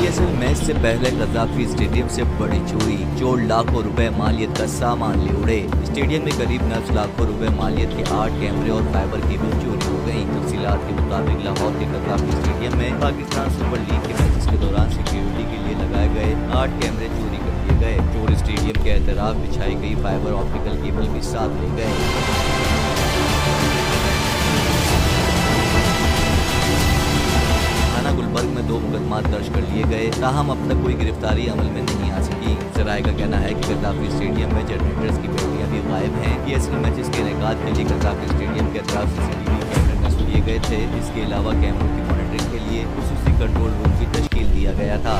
PSL match से पहले कज़ाफ़ी stadium से बड़ी चोरी, चोर लाखों रुपए मालियत का सामान ले उड़े। स्टेडियम में करीब 9 लाखों रुपए मालियत के 8 कैमरे और फाइबर केबल चोरी हो गयी। तफसीलात के मुताबिक लाहौर के कज़ाफ़ी स्टेडियम में पाकिस्तान सुपर लीग के मैचेस के दौरान सिक्योरिटी के लिए लगाए गए 8 कैमरे चोरी कर लिए गए। चोर स्टेडियम के एतराफ बिछाई गई फाइबर ऑप्टिकल केबल भी साथ ले गए। गुलबर्ग में 2 मुकदमा दर्ज कर लिए गए, ताहम अब तक कोई गिरफ्तारी अमल में नहीं आ सकी। सराय का कहना है कि कज़ाफ़ी स्टेडियम में जनरेटर्स की बैटरियां भी गायब हैं। पीएसएल मैचेस के इनेकाद के लिए कज़ाफ़ी स्टेडियम के अतराफ CCTV कैमरे नस्ब किए गए थे। इसके अलावा कैमरों की मॉनिटरिंग के लिए खुसूसी कंट्रोल रूम भी तश्कील दिया गया था।